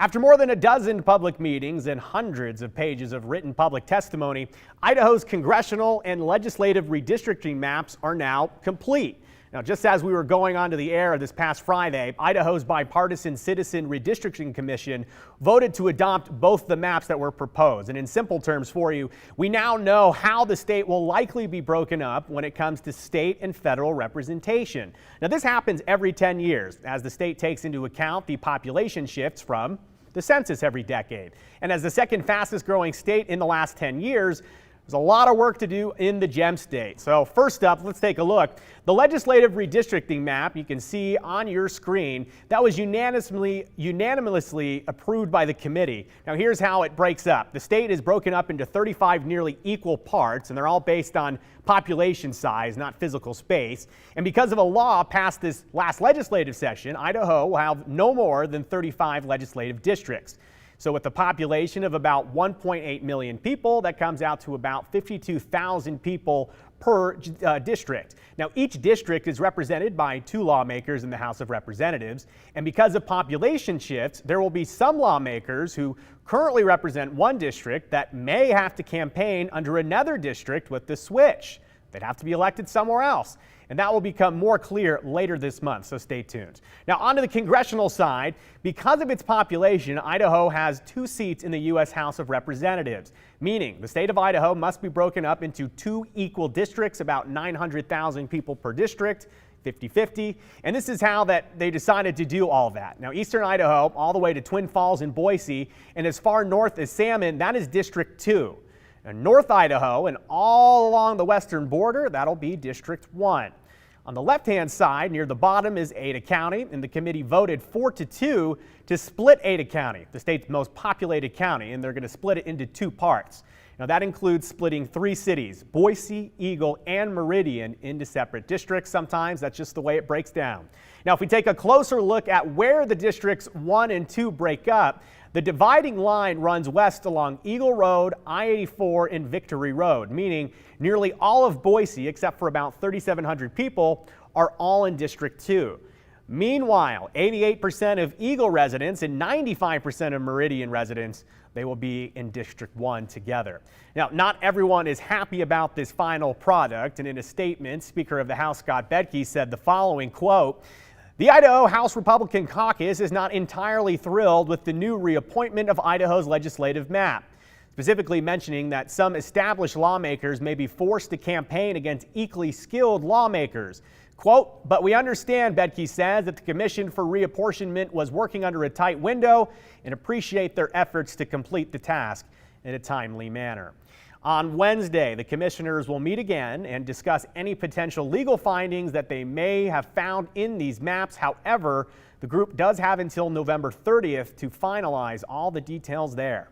After more than a dozen public meetings and hundreds of pages of written public testimony, Idaho's congressional and legislative redistricting maps are now complete. Now, just as we were going onto the air this past Friday, Idaho's bipartisan Citizen Redistricting Commission voted to adopt both the maps that were proposed. And in simple terms for you, we now know how the state will likely be broken up when it comes to state and federal representation. Now, this happens every 10 years as the state takes into account the population shifts from the census every decade. And as the second fastest growing state in the last 10 years, there's a lot of work to do in the gem state. So first up, let's take a look. The legislative redistricting map you can see on your screen, that was unanimously approved by the committee. Now here's how it breaks up. The state is broken up into 35 nearly equal parts, and they're all based on population size, not physical space. And because of a law passed this last legislative session, Idaho will have no more than 35 legislative districts. So with a population of about 1.8 million people, that comes out to about 52,000 people per district. Now, each district is represented by 2 lawmakers in the House of Representatives. And because of population shifts, there will be some lawmakers who currently represent one district that may have to campaign under another district with the switch. They'd have to be elected somewhere else. And that will become more clear later this month, so stay tuned. Now, onto the congressional side. Because of its population, Idaho has 2 seats in the U.S. House of Representatives, meaning the state of Idaho must be broken up into 2 equal districts, about 900,000 people per district, 50-50. And this is how that they decided to do all that. Now, eastern Idaho, all the way to Twin Falls and Boise, and as far north as Salmon, that is District 2. And North Idaho and all along the western border, that'll be District 1. On the left-hand side, near the bottom, is Ada County, and the committee voted 4-2 to split Ada County, the state's most populated county, and they're going to split it into 2 parts. Now, that includes splitting 3 cities, Boise, Eagle, and Meridian, into separate districts. Sometimes that's just the way it breaks down. Now, if we take a closer look at where the districts 1 and 2 break up, the dividing line runs west along Eagle Road, I-84, and Victory Road, meaning nearly all of Boise, except for about 3,700 people, are all in District 2. Meanwhile, 88% of Eagle residents and 95% of Meridian residents, they will be in District 1 together. Now, not everyone is happy about this final product, and in a statement, Speaker of the House Scott Bedke said the following, quote, "The Idaho House Republican Caucus is not entirely thrilled with the new reappointment of Idaho's legislative map," specifically mentioning that some established lawmakers may be forced to campaign against equally skilled lawmakers. Quote, "But we understand," Bedke says, "that the Commission for Reapportionment was working under a tight window and appreciate their efforts to complete the task in a timely manner." On Wednesday, the commissioners will meet again and discuss any potential legal findings that they may have found in these maps. However, the group does have until November 30th to finalize all the details there.